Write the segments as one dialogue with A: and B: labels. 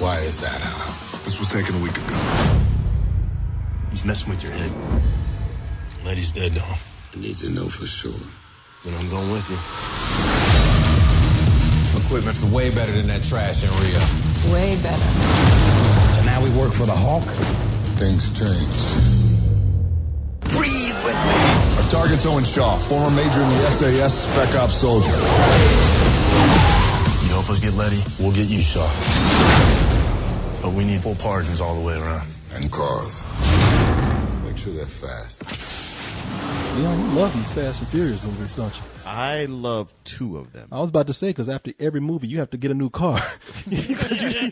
A: Why is that, Hobbs?
B: This was taken a week ago.
C: He's messing with your head. Letty's dead, though.
A: I need to know for sure.
C: Then I'm going with you.
D: Equipment's way better than that trash in Rio.
E: Way better.
D: So now we work for the Hawk?
A: Things changed.
D: Breathe with me.
B: Our target's Owen Shaw, former major in the SAS Spec Ops soldier.
C: You help us get Letty, we'll get you shot. But we need full pardons all the way around.
A: And cars. Make sure they're fast.
F: Leon, you love these Fast and Furious movies, don't you?
G: I love 2 of them.
F: I was about to say, because after every movie, you have to get a new car. Because you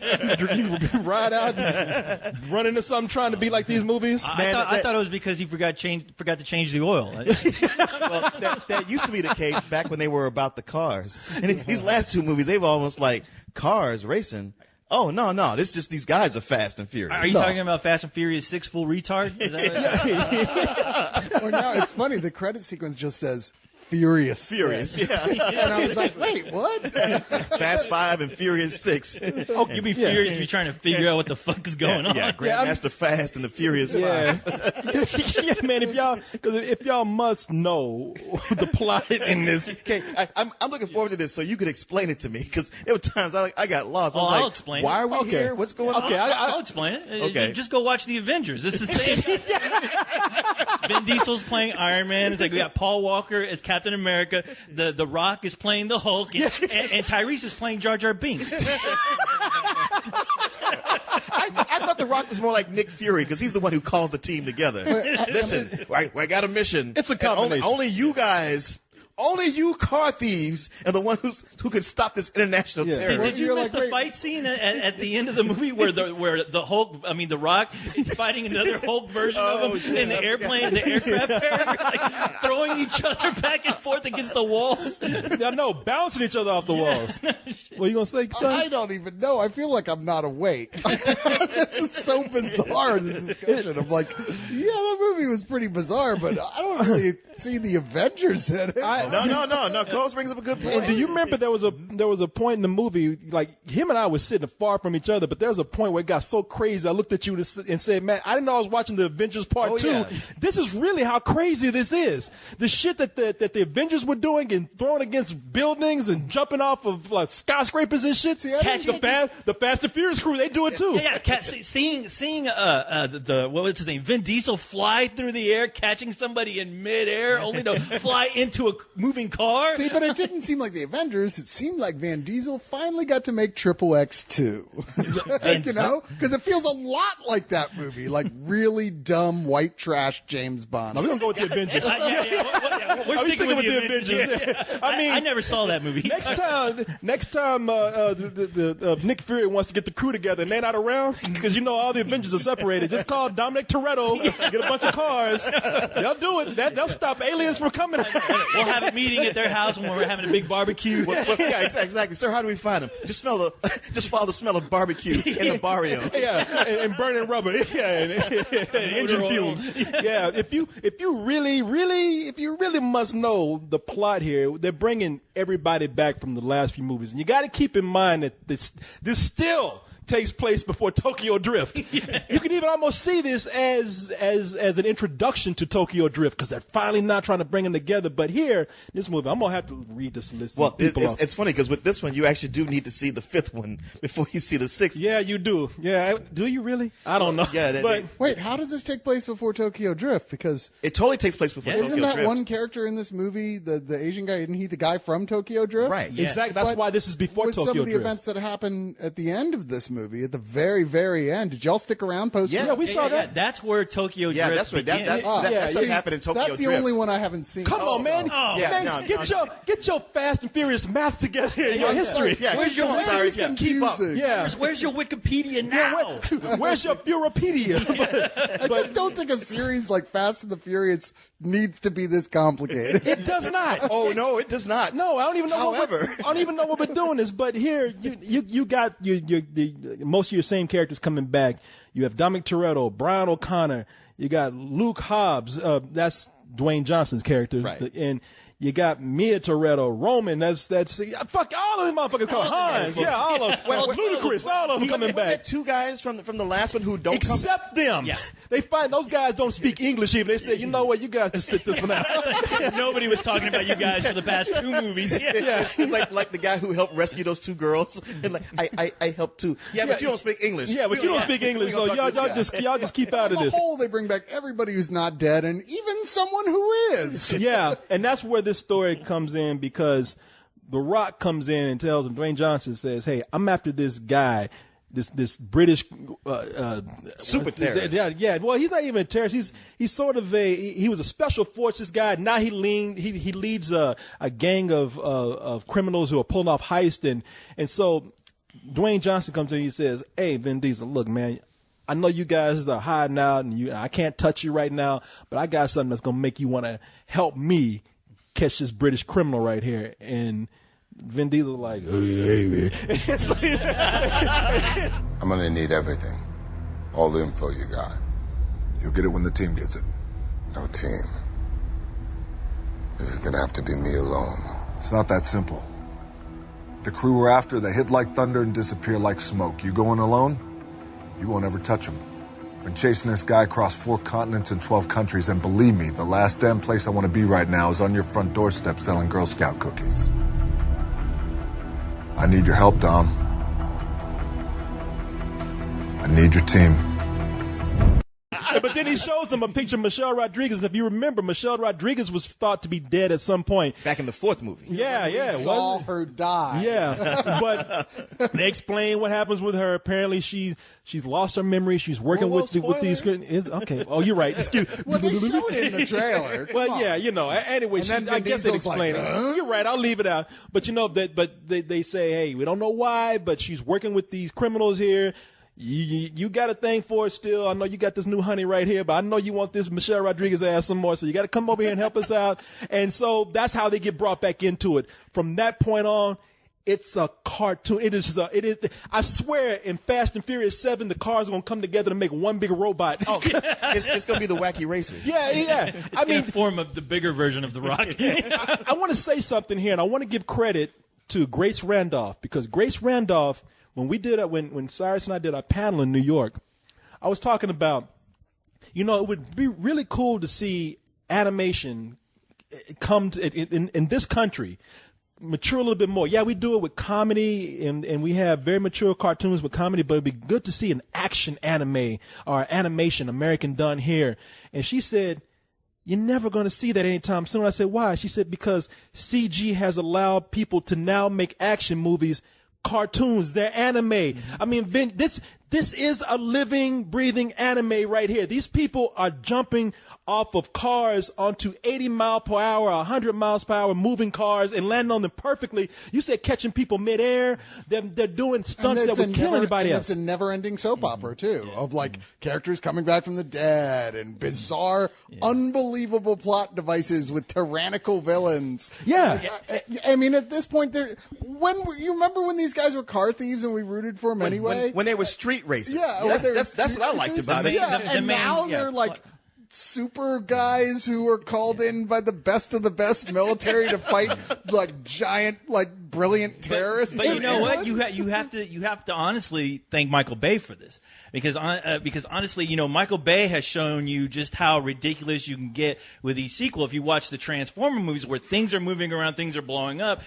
F: ride out and run into something trying to be like these movies.
H: I thought it was because he forgot to change the oil.
G: Well, that used to be the case back when they were about the cars. And these last 2 movies, they've almost like cars racing. Oh, no. It's just these guys are fast and furious.
H: Are you talking about Fast and Furious 6 full retard? Is that what
I: Or now it's funny. The credit sequence just says Furious.
G: Yeah.
I: And I was like, wait, what?
G: Fast 5 and Furious 6.
H: Oh, you'd be furious if you're trying to figure out what the fuck is going on.
G: Yeah, Grandmaster Fast and the Furious 5.
F: Yeah, man, if y'all must know the plot in this.
G: Okay, I'm looking forward to this so you could explain it to me, because there were times I got lost. I was
H: I'll
G: like,
H: explain
G: why
H: it.
G: are we here? What's going on?
F: Okay,
H: I'll explain it.
G: Okay.
H: Just go watch The Avengers. It's the same. Vin Diesel's playing Iron Man. It's like we got Paul Walker as Captain America. The Rock is playing the Hulk. And Tyrese is playing Jar Jar Binks.
G: I thought The Rock was more like Nick Fury, because he's the one who calls the team together. Listen, I got a mission.
F: It's a combination.
G: Only you guys, only you car thieves, are the one who can stop this international terror.
H: Did you miss the fight scene at the end of the movie where the Hulk, The Rock, is fighting another Hulk version of him in the airplane, the aircraft carrier, like, throwing each other back and forth against the walls?
F: I know, bouncing each other off the walls. What are you going to say, son?
I: I don't even know. I feel like I'm not awake. This is so bizarre, this discussion. I'm like, yeah, that movie was pretty bizarre, but I don't really see the Avengers in it.
G: No. Close brings up a good point.
F: And do you remember there was a point in the movie, like him and I was sitting far from each other, but there was a point where it got so crazy. I looked at you and said, "Man, I didn't know I was watching the Avengers Part 2.
G: Yeah.
F: This is really how crazy this is. The shit that the Avengers were doing and throwing against buildings and jumping off of like skyscrapers and shit. The Fast and Furious crew, they do it too.
H: Seeing the what was his name, Vin Diesel fly through the air, catching somebody in midair, only to fly into a moving car.
I: See, but it didn't seem like the Avengers. It seemed like Van Diesel finally got to make Triple X 2. You know? Because it feels a lot like that movie. Like really dumb white trash James Bond.
F: We're going to go with the Avengers.
H: We're sticking with the Avengers.
F: Yeah. I mean,
H: I never saw that movie.
F: Next time Nick Fury wants to get the crew together and they're not around, because all the Avengers are separated, just call Dominic Toretto, get a bunch of cars. They'll do it. They'll stop aliens from coming.
H: We'll have a meeting at their house when we're having a big barbecue.
G: Yeah, exactly. Sir, how do we find them? Just follow the smell of barbecue in the barrio.
F: Yeah, and burning rubber. Yeah, and engine fumes. Yeah, if you really must know the plot here, they're bringing everybody back from the last few movies, and you got to keep in mind that this still takes place before Tokyo Drift. Yeah. You can even almost see this as an introduction to Tokyo Drift, because they're finally not trying to bring them together. But here, this movie, I'm going to have to read this list.
G: Well, it's funny, because with this one, you actually do need to see the 5th one before you see the 6th.
F: Yeah, you do. Yeah, do you really? I don't know.
G: Yeah,
I: wait, how does this take place before Tokyo Drift? Because
G: it totally takes place before Tokyo Drift.
I: Isn't that one character in this movie, the Asian guy, isn't he the guy from Tokyo Drift?
G: Right.
F: Yeah. Exactly. That's why this is before Tokyo Drift.
I: With some of the events that happen at the end of this movie, at the very, very end, did y'all stick around post?
F: Yeah, we saw that.
H: That's where Tokyo Drift
G: that's where
H: begins.
G: That's what happened in Tokyo
I: That's the
G: Drift.
I: only one I haven't seen.
F: Come on, man. Get your Fast and Furious math together in your history.
G: Yeah,
I: where's your
G: keep up.
F: Yeah.
H: Where's your Wikipedia now?
F: Where's your Furopedia?
I: I just don't think a series like Fast and the Furious needs to be this complicated.
F: It does not.
G: Oh no, it does not.
F: No, I don't even know.
G: However,
F: I don't even know what we're doing this. But here, you got most of your same characters coming back. You have Dominic Toretto, Brian O'Connor. You got Luke Hobbs. That's Dwayne Johnson's character,
G: right?
F: And You got Mia Toretto, Roman. That's fuck all of them motherfuckers called Hans. Yeah, all of them. Well, Ludacris, all of them coming back.
G: Two guys from the last one who don't
F: Except them. Yeah. They find those guys don't speak English even. They say, you know what, you guys can sit this one out.
H: Nobody was talking about you guys for the past 2 movies. Yeah.
G: It's like the guy who helped rescue those 2 girls. And like I helped too. Yeah, but you don't speak English.
F: Yeah, but you don't speak English, so y'all just keep out of
I: On
F: this.
I: the whole, they bring back everybody who's not dead and even someone who is.
F: Yeah, and that's where this story comes in, because The Rock comes in and tells him, Dwayne Johnson says, hey, I'm after this guy, this British
G: super terrorist.
F: Yeah. Well, he's not even a terrorist. He's sort of he was a special forces guy. Now he leads a gang of criminals who are pulling off heist, and so Dwayne Johnson comes in and he says, hey, Vin Diesel, look, man, I know you guys are hiding out and I can't touch you right now, but I got something that's gonna make you want to help me catch this British criminal right here. And Vin Diesel like, hey,
A: I'm gonna need everything. All the info you got.
B: You'll get it when the team gets it.
A: No team. This is gonna have to be me alone.
B: It's not that simple. The crew we're after, they hit like thunder and disappear like smoke. You going alone? You won't ever touch them. Been chasing this guy across 4 continents and 12 countries, and believe me, the last damn place I want to be right now is on your front doorstep selling Girl Scout cookies. I need your help, Dom. I need your team.
F: But then he shows them a picture of Michelle Rodriguez, and if you remember, Michelle Rodriguez was thought to be dead at some point.
G: Back in the 4th movie.
F: Yeah.
I: Saw her die.
F: Yeah, but they explain what happens with her. Apparently, she's lost her memory. She's working with these. Okay. Oh, you're right. Excuse.
I: Well, they showed it in the trailer.
F: Well, yeah, anyway,
I: then
F: I guess they explain it. You're right. I'll leave it out. But they say, hey, we don't know why, but she's working with these criminals here. You got a thing for it still. I know you got this new honey right here, but I know you want this Michelle Rodriguez ass some more, so you got to come over here and help us out. And so that's how they get brought back into it. From that point on, it's a cartoon. It is. I swear, in Fast and Furious 7, the cars are gonna come together to make one big robot.
G: Oh, it's gonna be the Wacky Racers.
F: Yeah.
H: I mean, form of the bigger version of the Rock.
F: I want to say something here, and I want to give credit to Grace Randolph, because Grace Randolph, when we did when Cyrus and I did our panel in New York, I was talking about, it would be really cool to see animation come in this country mature a little bit more. Yeah, we do it with comedy, and we have very mature cartoons with comedy, but it'd be good to see an action anime or animation American done here. And she said, you're never going to see that anytime soon. I said, why? She said, because CG has allowed people to now make action movies cartoons. They're anime. I mean, Vin, this is a living, breathing anime right here. These people are jumping off of cars onto 80 mile per hour, 100 miles per hour moving cars and landing on them perfectly. You said catching people midair. They're doing stunts that would kill anybody else.
I: It's a never-ending soap opera too, of like characters coming back from the dead and bizarre, unbelievable plot devices with tyrannical villains.
F: Yeah.
I: I mean, at this point, you remember when these guys were car thieves and we rooted for them anyway?
G: When they were street racers.
I: Yeah,
G: that's what I liked about it.
I: Yeah, and now they're like super guys who are called in by the best military to fight like giant, like brilliant terrorists.
H: But you know what? You have to honestly thank Michael Bay for this, because honestly, Michael Bay has shown you just how ridiculous you can get with these sequels. If you watch the Transformer movies where things are moving around, things are blowing up,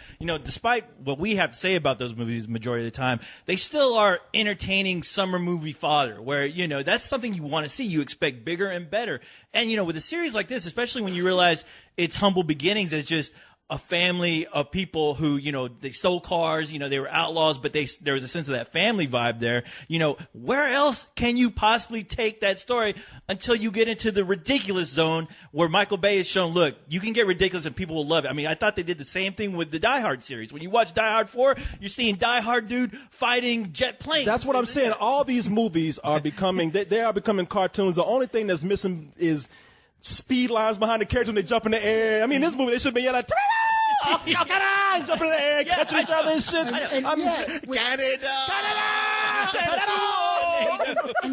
H: despite what we have to say about those movies, the majority of the time, they still are entertaining summer movie fodder. Where that's something you want to see. You expect bigger and better. And with a series like this, especially when you realize its humble beginnings as just a family of people who, they stole cars, they were outlaws, but there was a sense of that family vibe there. Where else can you possibly take that story until you get into the ridiculous zone where Michael Bay has shown, look, you can get ridiculous and people will love it. I mean, I thought they did the same thing with the Die Hard series. When you watch Die Hard 4, you're seeing Die Hard dude fighting jet planes.
F: That's what I'm saying. All these movies are becoming, they are becoming cartoons. The only thing that's missing is speed lines behind the character when they jump in the air. I mean, this movie, they should be yelling, jumping in the air, catching each other and shit.
I: And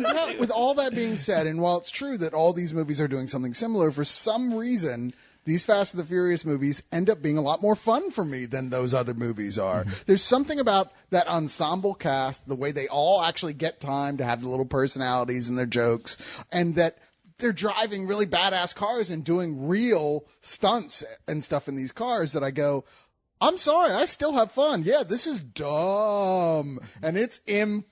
I: yet, with all that being said, and while it's true that all these movies are doing something similar, for some reason, these Fast and the Furious movies end up being a lot more fun for me than those other movies are. There's something about that ensemble cast, the way they all actually get time to have the little personalities and their jokes, and that they're driving really badass cars and doing real stunts and stuff in these cars that I go, I'm sorry, I still have fun. Yeah, this is dumb and it's impossible,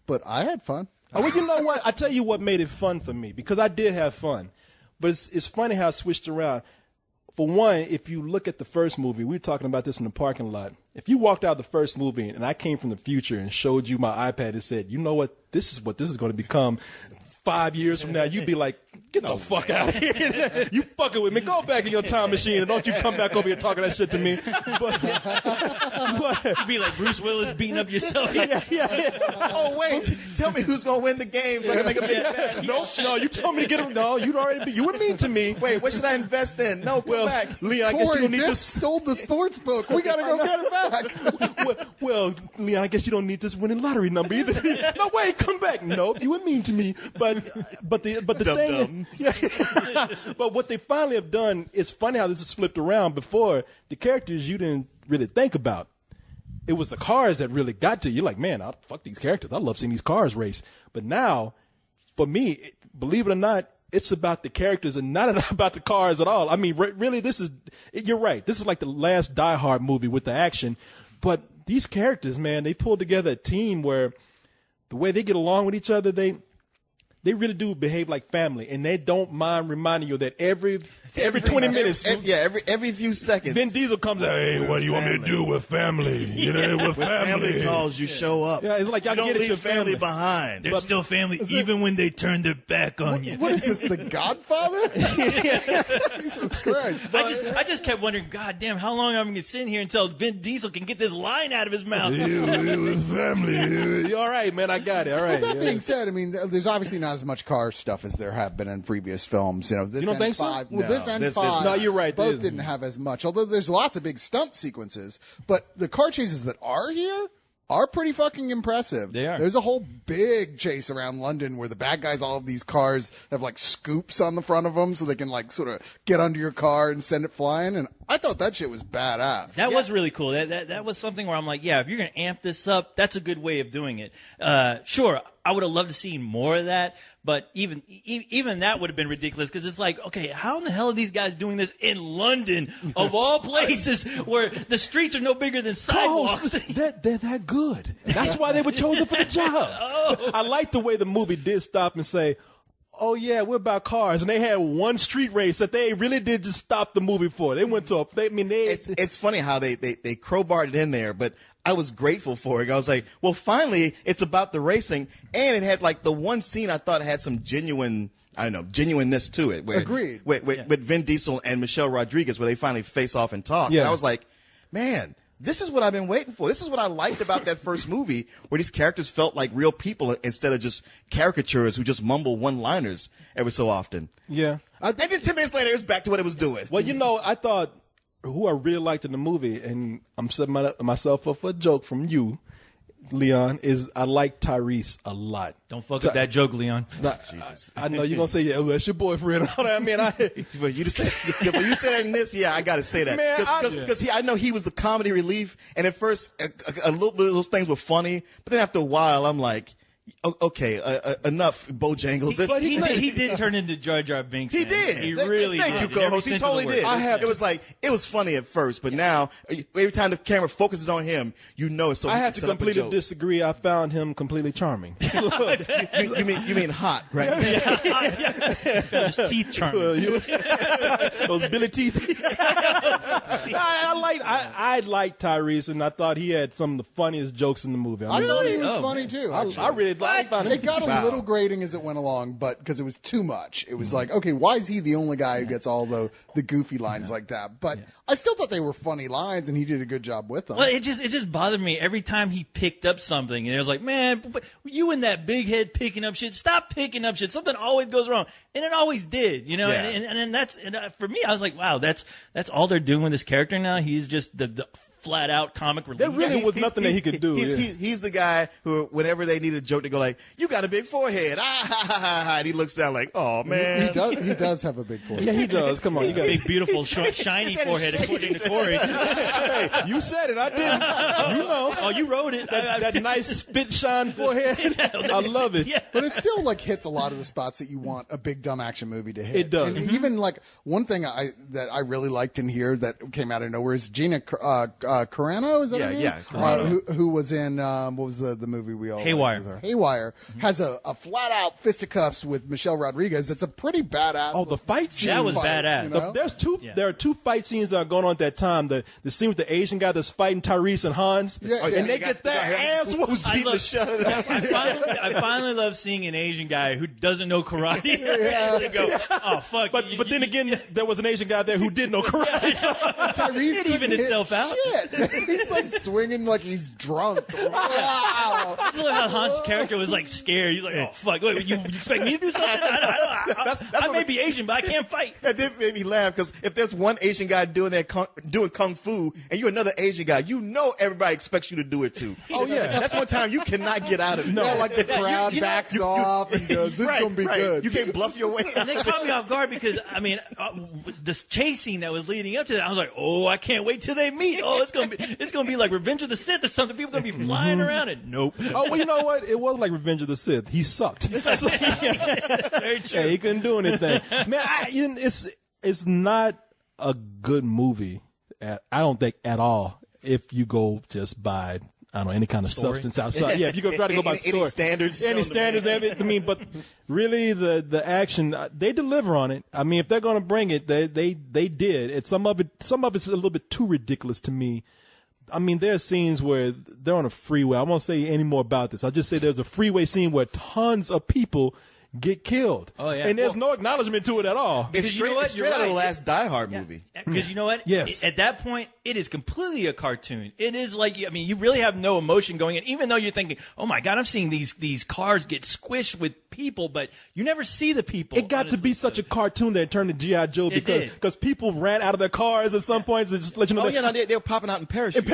I: but I had fun.
F: Oh, well, you know what? I tell you what made it fun for me, because I did have fun. But it's funny how it switched around. For one, if you look at the first movie, we were talking about this in the parking lot. If you walked out of the first movie and I came from the future and showed you my iPad and said, you know what, this is going to become 5 years from now, you'd be like, get the fuck out of here. You fucking with me. Go back in your time machine and don't you come back over here talking that shit to me. But
H: be like Bruce Willis beating up yourself.
G: Oh, wait. Tell me who's going to win the game so I can make a big bet.
F: No, you told me to get him. No, you were mean to me.
G: Wait, what should I invest in? No, come back.
F: Leon, I guess you don't need
I: Biff
F: this.
I: stole the sports book. We got to go get it back.
F: Well, Leon, I guess you don't need this winning lottery number either. No, wait, come back. Nope, you were mean to me. But the thing, but what they finally have done is funny how this is flipped around. Before, the characters you didn't really think about. It was the cars that really got to you. You're like, man, fuck these characters. I love seeing these cars race. But now, for me, believe it or not, it's about the characters and not about the cars at all. I mean, really, you're right. This is like the last Die Hard movie with the action. But these characters, man, they pulled together a team where the way they get along with each other, they really do behave like family, and they don't mind reminding you that every 20 minutes.
G: Every few seconds.
F: Vin Diesel comes out, hey, what do you want me to do? We're family. You know, we're family.
G: Family calls, you show up.
F: Yeah, it's like y'all
G: you don't
F: get it,
G: leave
F: your
G: family behind.
H: They're still family, even when they turn their back on you.
I: What is this, The Godfather? Jesus Christ.
H: I just kept wondering, God damn, how long am I going to sit here until Vin Diesel can get this line out of his mouth?
F: We're family. All right, man, I got it. All right.
I: That being said, I mean, there's obviously not as much car stuff as there have been in previous films. You know, this
F: You don't think so?
I: N5, well, this
G: This-
I: N5,
F: no, you're right.
I: both didn't have as much. Although there's lots of big stunt sequences, but the car chases that are here are pretty fucking impressive.
H: They are.
I: There's a whole big chase around London where the bad guys, all of these cars have like scoops on the front of them so they can like sort of get under your car and send it flying. And I thought that shit was badass.
H: That was really cool. That was something where I'm like, yeah, if you're going to amp this up, that's a good way of doing it. Sure, I would have loved to see more of that, but even that would have been ridiculous because it's like, okay, how in the hell are these guys doing this in London, of all places, where the streets are no bigger than sidewalks?
F: They're that good. That's why they were chosen for the job. I like the way the movie did stop and say, oh, yeah, we're about cars. And they had one street race that they really did just stop the movie for. They went to
G: It's funny how they crowbarred it in there, but I was grateful for it. I was like, well, finally, it's about the racing, and it had like the one scene I thought had some genuineness to it.
I: Agreed.
G: With Vin Diesel and Michelle Rodriguez, where they finally face off and talk.
F: Yeah.
G: And I was like, man, this is what I've been waiting for. This is what I liked about that first movie, where these characters felt like real people instead of just caricatures who just mumble one-liners every so often.
F: Yeah.
G: And then 10 minutes later, it was back to what it was doing.
F: Well, you know, I thought who I really liked in the movie, and I'm setting myself up for a joke from you, Leon, is I like Tyrese a lot.
H: Don't fuck up that joke, Leon.
F: I know you're going to say, yeah, well, that's your boyfriend. I mean,
G: But you say that in this, yeah, I got to say that. Because I know he was the comedy relief, and at first, a little bit of those things were funny, but then after a while, I'm like, okay, enough, Bojangles.
H: He did turn into Jar Jar Binks.
G: He
H: man.
G: did.
H: He really
G: Thank
H: did.
G: you, co-host. He totally did. It was funny at first, but now every time the camera focuses on him, you know it's so.
F: I have to completely disagree. I found him completely charming.
G: you mean hot, right?
H: Found his teeth charming.
F: Those Billy teeth. I liked Tyrese, and I thought he had some of the funniest jokes in the movie.
I: I thought he was funny too.
F: I really found
I: It got a little grating as it went along, but because it was too much, it was like, okay, why is he the only guy who gets all the goofy lines like that? But I still thought they were funny lines, and he did a good job with them.
H: Well, it just bothered me every time he picked up something, and it was like, man, but you and that big head picking up shit. Stop picking up shit. Something always goes wrong, and it always did, you know.
G: Yeah.
H: And that's for me. I was like, wow, that's all they're doing with this character now. He's just the flat out comic relief.
F: There really was nothing that he could do.
G: He's the guy who, whenever they need a joke, to go like, "You got a big forehead," and he looks down like, "Oh man."
I: He does have a big forehead.
F: Yeah, he does. Come on, you got
H: big, beautiful, short, shiny forehead, according to Corey.
F: Hey, you said it. I didn't. You know.
H: Oh, you wrote it.
F: That nice spit shine forehead. I love it.
H: Yeah.
I: But it still like hits a lot of the spots that you want a big dumb action movie to hit.
F: It does.
I: And even like one thing that I really liked in here that came out of nowhere is Gina Carano. Is that her name? Who was in what was the movie we all
H: Haywire.
I: liked with her? Haywire has a flat out fisticuffs with Michelle Rodriguez. It's a pretty badass.
F: Oh, the fight scene.
H: That was badass.
I: You know?
F: There are two fight scenes that are going on at that time. The scene with the Asian guy that's fighting Tyrese and Hans.
I: Yeah,
F: and they get their ass whooped.
H: I finally love seeing an Asian guy who doesn't know karate. They go, oh fuck!
F: But then again, there was an Asian guy there who did know karate.
I: Tyrese
H: it evened itself out.
I: Shit. He's like swinging like he's drunk. Wow.
H: I just love how Hans' character was like scared. He's like, oh fuck! Wait, you expect me to do something? I may be Asian, but I can't fight.
G: That did make me laugh because if there's one Asian guy doing kung fu and you're another Asian guy, you know everybody expects you to do it too.
F: Oh yeah,
G: that's one time you cannot get out of it.
I: No, like the crowd backs off and goes, "This is gonna be good."
G: You can't bluff your way.
H: And they caught me off guard because this chase scene that was leading up to that, I was like, oh, I can't wait till they meet. Oh, it's gonna be like Revenge of the Sith or something. People are gonna be flying around it. Nope.
F: Oh well, you know what? It was like Revenge of the Sith. He sucked.
H: Very true.
F: Yeah, he couldn't do anything. Man, it's not a good movie. I don't think at all. If you go just by any kind of substance outside. Yeah, if you go try to go by story.
G: Any standards.
F: I mean, but really the action, they deliver on it. I mean, if they're going to bring it, they did. Some of it's a little bit too ridiculous to me. I mean, there are scenes where they're on a freeway. I won't say any more about this. I'll just say there's a freeway scene where tons of people get killed.
H: Oh, yeah.
F: And there's no acknowledgement to it at all.
G: It's straight out of the last Die Hard movie.
H: Because you know what?
F: Yes.
H: At that point, it is completely a cartoon. It is like, I mean, you really have no emotion going in, even though you're thinking, oh my God, I'm seeing these cars get squished with people, but you never see the people.
F: It got to be such a cartoon that it turned to G.I. Joe because people ran out of their cars at some point to just let you know.
G: Oh, yeah, they were popping out in parachutes.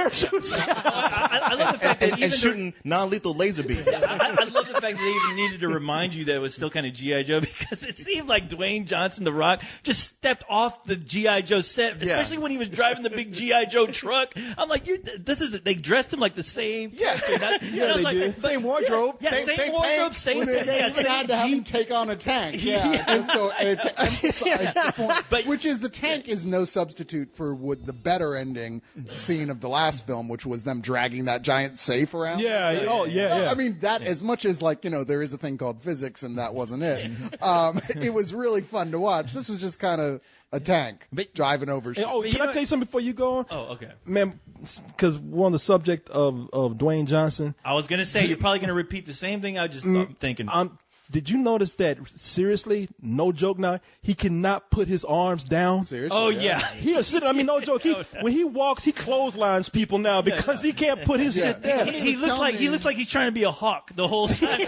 H: I love the fact that
G: and shooting non-lethal laser beams.
H: I love the fact that they even needed to remind you that it was still kind of G.I. Joe because it seemed like Dwayne Johnson, The Rock, just stepped off the G.I. Joe set, especially when he was driving the big G.I. Joe truck. I'm like, they dressed him like the same.
G: Yeah,
F: they did.
G: Same wardrobe.
H: Yeah, same wardrobe, same thing.
I: They had to have him take on a tank. Yeah. Just so, to emphasize the point, which is the tank is no substitute for the better ending scene of the last film, which was them dragging that giant safe around.
F: Yeah. Oh, yeah.
I: I mean, that as much as there is a thing called physics and that wasn't it. It was really fun to watch. This was just kind of a tank driving over shit.
F: Oh, can I tell you something before you go on?
H: Oh, okay.
F: Man, because we're on the subject of Dwayne Johnson.
H: I was going to say, you're probably going to repeat the same thing I just thinking.
F: Did you notice that, seriously, no joke now, he cannot put his arms down?
I: Seriously?
H: Oh, yeah.
F: He is sitting, I mean, no joke. When he walks, he clotheslines people now because he can't put his shit down.
H: He looks like he's trying to be a hawk the whole time.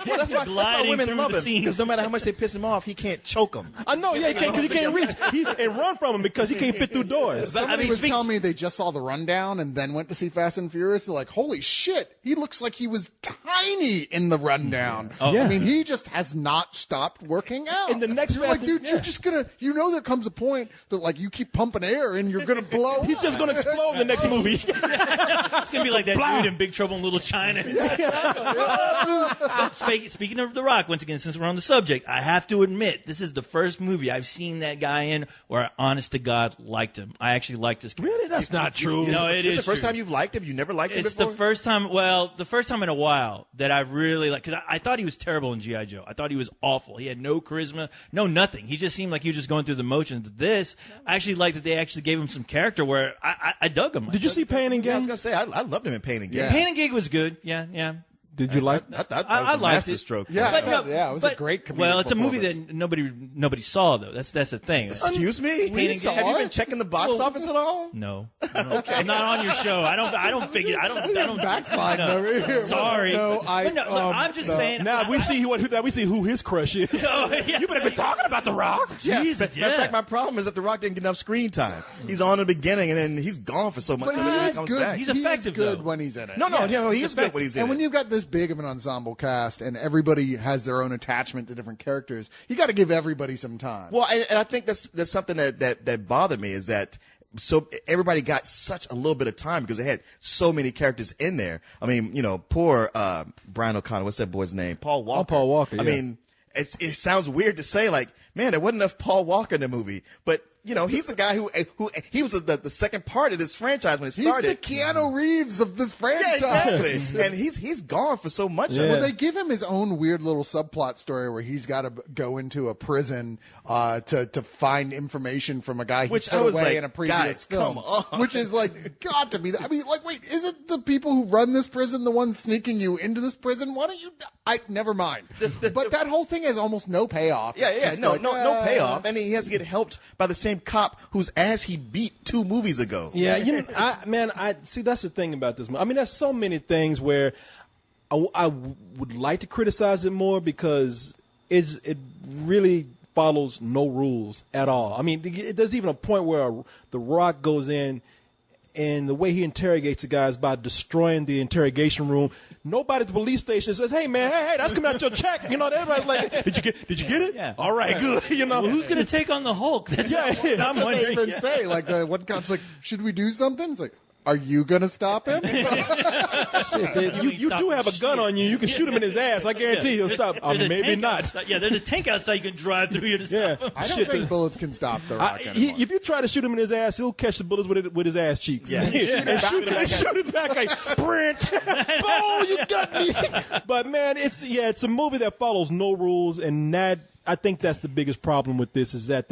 G: That's why women love him. Because no matter how much they piss him off, he can't choke them.
F: I know, yeah, he can't reach. And run from him because he can't fit through doors.
I: Somebody was telling me they just saw the rundown and then went to see Fast and Furious. They're like, holy shit, he looks like he was tiny in the rundown.
F: Oh. Yeah.
I: I mean, he just has not stopped working out.
F: In the next
I: you're like, dude, you're just gonna, there comes a point that like you keep pumping air and you're gonna blow.
F: He's just gonna explode in the next movie.
H: It's gonna be like that dude in Big Trouble in Little China. Speaking of The Rock, once again, since we're on the subject, I have to admit this is the first movie I've seen that guy in where I, honest to God, liked him. I actually liked his character.
F: Really? That's not true.
H: No, it is.
G: It's the first time you've liked him. You never liked him
H: It's
G: before.
H: the first time. Well, the first time in a while that I really like because I thought he was terrible in G.I. Joe. I thought he was awful. He had no charisma, no nothing. He just seemed like he was just going through the motions. This, I actually liked that they actually gave him some character where I dug him.
F: Did you see Pain and
G: Yeah, I
F: Gain?
G: was gonna say I loved him in Pain and Gain.
I: Yeah.
H: Pain and Gig was good. Yeah.
F: Did you like?
G: I thought that
H: I
G: was a
H: liked
G: masterstroke.
I: Yeah,
H: But no,
I: it was a great comedic
H: Well, it's a movie
I: performance.
H: that nobody saw though. That's the thing.
G: Excuse me?
H: We saw
G: Have you
I: it?
G: been checking the box office at all?
H: No, I'm not on your show. I don't figure. I don't
I: Backslide
H: no.
I: over here.
H: Sorry.
I: No,
H: But no, look, I'm just saying.
F: Now we see who his crush is.
H: Oh, yeah.
F: You better be talking about The Rock.
G: Yeah.
H: Jesus,
G: Matter of
H: yeah.
G: fact, my problem is that The Rock didn't get enough screen time. He's on in the beginning, and then he's gone for so much.
I: But
G: and then
I: he
G: he
I: is
G: comes
I: good.
G: back.
H: He's
I: He is
H: effective,
I: good
H: though.
I: when he's in it.
G: No, he is good when he's in
I: And when
G: it.
I: you've got this big of an ensemble cast and everybody has their own attachment to different characters, you got to give everybody some time.
G: Well, and I think that's something that bothered me is that so everybody got such a little bit of time because they had so many characters in there. I mean, poor Brian O'Connor. What's that boy's name? Paul Walker.
F: Paul Walker,
G: I
F: yeah.
G: mean, it sounds weird to say, like, man, there wasn't enough Paul Walker in the movie, but he's the guy who he was the second part of this franchise when it started.
I: He's the Keanu Reeves of this
G: Yeah,
I: franchise.
G: exactly. And he's gone for so much of
F: Yeah.
G: it.
I: Well, they give him his own weird little subplot story where he's got to go into a prison to find information from a guy he
G: Which
I: put
G: I was
I: away
G: like,
I: in a previous
G: guys,
I: film.
G: come on.
I: Which is like got to be. I mean, like, wait, isn't the people who run this prison the ones sneaking you into this prison? Why don't you? Never mind. But that whole thing has almost no payoff.
G: Yeah,
I: It's just
G: no
I: like,
G: payoff, and he has to get helped by the same cop whose ass he beat 2 movies ago.
F: Yeah, I see. That's the thing about this movie. I mean, there's so many things where I would like to criticize it more because it really follows no rules at all. I mean, there's even a point where The Rock goes in. And the way he interrogates the guys by destroying the interrogation room, nobody at the police station says, "Hey man, hey, that's coming out your check." Everybody's like, "Did you get it?
H: Yeah.
F: All right, good."
H: Well, who's going to take on the Hulk? That's
F: Yeah,
H: what I'm
I: That's what they
H: wondering.
I: even say. Like one cop's like, "Should we do something?" It's like, "Are you gonna stop him?"
F: You do have a gun on you. You can shoot him in his ass. I guarantee he'll stop.
H: There's a
F: Maybe
H: tank
F: not.
H: outside. Yeah, there's a tank outside you can drive through here to
F: Yeah.
H: stop him.
I: I don't think bullets can stop the Rock anymore.
F: If you try to shoot him in his ass, he'll catch the bullets with his ass cheeks.
G: Yeah.
F: and shoot it back like, Brent, oh, you got me. But man, it's a movie that follows no rules, and I think that's the biggest problem with this is that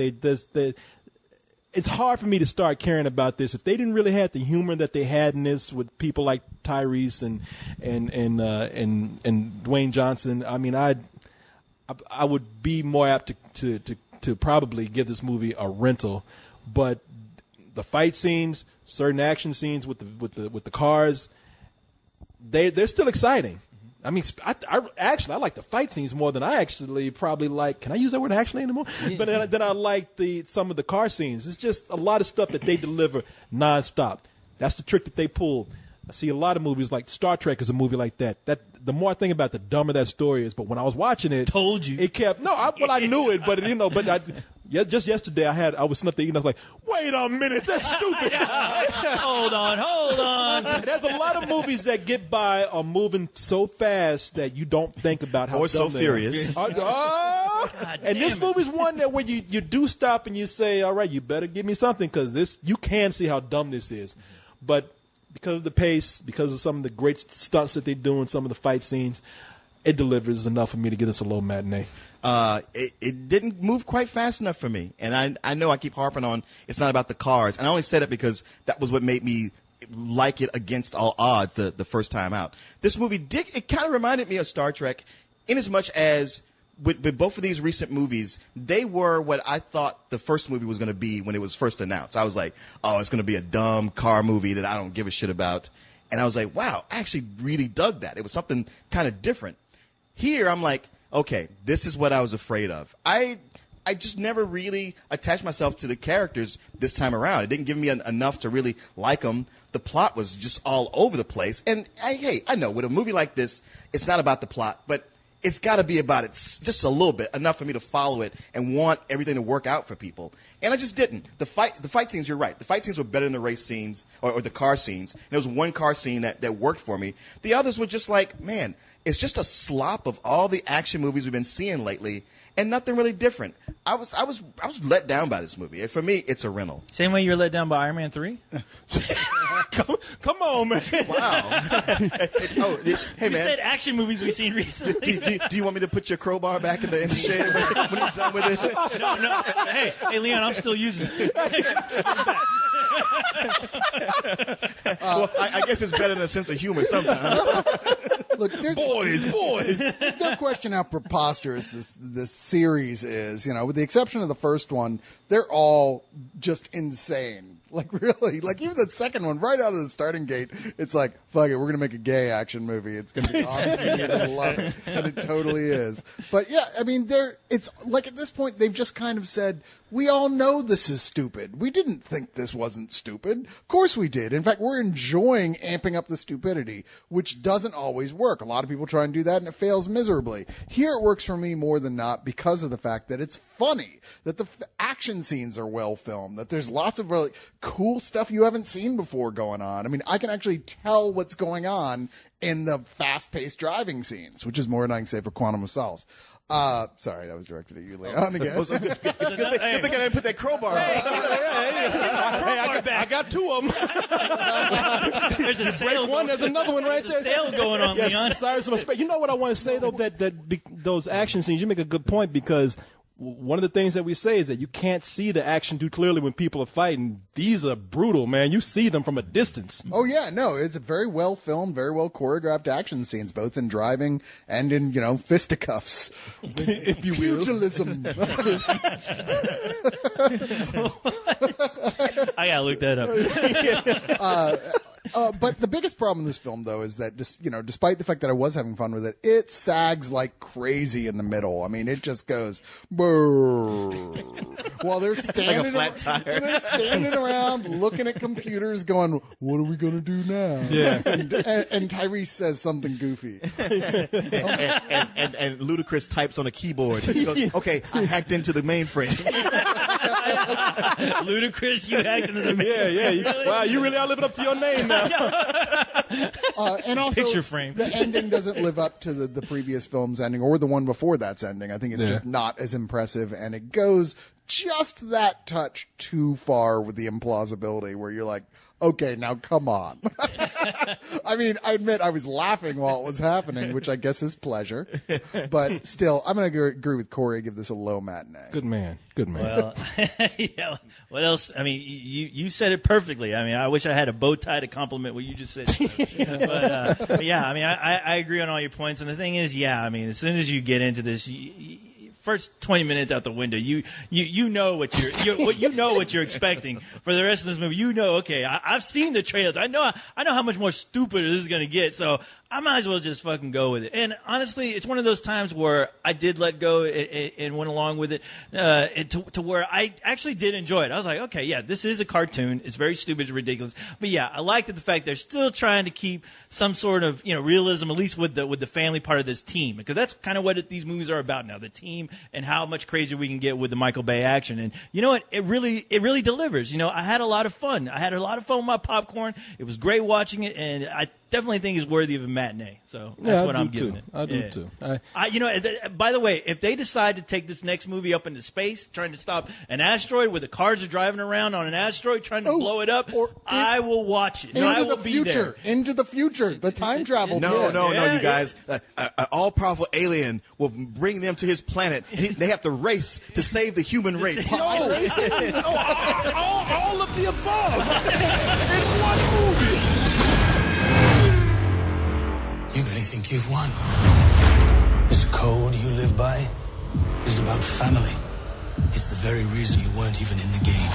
F: it's hard for me to start caring about this. If they didn't really have the humor that they had in this with people like Tyrese and Dwayne Johnson, I mean, I would be more apt to probably give this movie a rental. But the fight scenes, certain action scenes with the cars, they're still exciting. I mean, I like the fight scenes more than I actually probably like. Can I use that word actually anymore? But then I like some of the car scenes. It's just a lot of stuff that they deliver nonstop. That's the trick that they pulled. I see a lot of movies like Star Trek is a movie like that. The more I think about it, the dumber that story is. But when I was watching it,
H: Told you.
F: it kept I knew it, but just yesterday I was sitting up there eating. I was like, wait a minute, that's stupid.
H: Hold on.
F: There's a lot of movies that get by are moving so fast that you don't think about how
G: Or
F: dumb
G: so
F: they are.
G: furious.
F: And this movie's one that where you do stop and you say, all right, you better give me something because you can see how dumb this is. But because of the pace, because of some of the great stunts that they do in some of the fight scenes, it delivers enough for me to give this a low matinee.
G: It didn't move quite fast enough for me. And I know I keep harping on it's not about the cars. And I only said it because that was what made me like it against all odds the first time out. This movie it kind of reminded me of Star Trek in as much as with both of these recent movies, they were what I thought the first movie was going to be when it was first announced. I was like, oh, it's going to be a dumb car movie that I don't give a shit about. And I was like, wow, I actually really dug that. It was something kind of different. Here, I'm like, okay, this is what I was afraid of. I just never really attached myself to the characters this time around. It didn't give me enough to really like them. The plot was just all over the place. And I know with a movie like this, it's not about the plot, but it's got to be about it just a little bit, enough for me to follow it and want everything to work out for people. And I just didn't. The fight scenes, you're right. The fight scenes were better than the race scenes or the car scenes. And there was one car scene that worked for me. The others were just like, man, it's just a slop of all the action movies we've been seeing lately, and nothing really different. I was let down by this movie. For me, it's a rental.
H: Same way you were let down by Iron Man 3?
F: Come on, man.
G: Wow. Hey,
H: You
G: man.
H: said action movies we've seen recently.
G: Do you want me to put your crowbar back in the shed when he's done with it?
H: No. Hey, Leon, I'm still using it.
G: Well, I guess it's better than a sense of humor sometimes.
I: Look, boys. There's no question how preposterous this series is. You know, with the exception of the first one, they're all just insane. Like, really, like even the second one, right out of the starting gate, it's like, fuck it, we're gonna make a gay action movie. It's gonna be awesome. You're gonna love it, and it totally is. But yeah, I mean, it's like at this point they've just kind of said, we all know this is stupid. We didn't think this wasn't stupid. Of course we did. In fact, we're enjoying amping up the stupidity, which doesn't always work. A lot of people try and do that, and it fails miserably. Here, it works for me more than not because of the fact that it's funny, that the action scenes are well filmed, that there's lots of really cool stuff you haven't seen before going on. I mean, I can actually tell what's going on in the fast-paced driving scenes, which is more than I can say for Quantum of Solace. Sorry, that was directed at you, Leon, again.
G: Good thing I didn't put that crowbar on.
F: I got two of them.
H: There's a sale.
F: There's another one right there.
H: There's a sale going on,
F: yes,
H: Leon.
F: Sorry, you know what I want to say, though, that those action scenes, you make a good point, because one of the things that we say is that you can't see the action too clearly when people are fighting. These are brutal, man. You see them from a distance.
I: Oh, yeah, no, it's a very well filmed, very well choreographed action scenes, both in driving and in, fisticuffs, if you will. Pugilism.
H: I gotta look that up.
I: But the biggest problem in this film, though, is that despite the fact that I was having fun with it, it sags like crazy in the middle. I mean, it just goes brrr, while they're standing
G: like a flat tire.
I: They're standing around looking at computers, going, "What are we gonna do now?"
F: Yeah.
I: And Tyrese says something goofy,
G: and Ludacris types on a keyboard. He goes, "Okay, I hacked into the mainframe."
H: Ludacris, you hacked into the
F: Yeah. Wow, you really are living up to your name now.
I: and also,
H: Picture frame.
I: The ending doesn't live up to the previous film's ending or the one before that's ending. I think it's just not as impressive, and it goes just that touch too far with the implausibility, where you're like, okay, now come on. I mean, I admit I was laughing while it was happening, which I guess is pleasure. But still, I'm going to agree with Corey, give this a low matinee.
F: Good man.
H: Well, yeah. What else? I mean, you said it perfectly. I mean, I wish I had a bow tie to compliment what you just said. But yeah, I mean, I agree on all your points. And the thing is, yeah, I mean, as soon as you get into this, first 20 minutes out the window, you know what you're expecting for the rest of this movie. You know, okay, I've seen the trailers. I know how much more stupid this is going to get. So I might as well just fucking go with it. And honestly, it's one of those times where I did let go and went along with it, to where I actually did enjoy it. I was like, okay, yeah, this is a cartoon. It's very stupid, it's ridiculous. But yeah, I liked the fact they're still trying to keep some sort of, realism, at least with the family part of this team, because that's kind of what these movies are about now, the team and how much crazier we can get with the Michael Bay action. And you know what? It really delivers. I had a lot of fun. I had a lot of fun with my popcorn. It was great watching it, and I definitely think it's worthy of a matinee. So that's what I'm giving it.
F: I do too.
H: By the way, if they decide to take this next movie up into space, trying to stop an asteroid where the cars are driving around on an asteroid trying to blow it up, I will watch it. I will be there.
I: Into the future. The time travel.
G: No, you guys. An all-powerful alien will bring them to his planet, and they have to race to save the human race.
F: All of the above in one movie.
E: You really think you've won? This code you live by is about family. It's the very reason you weren't even in the game.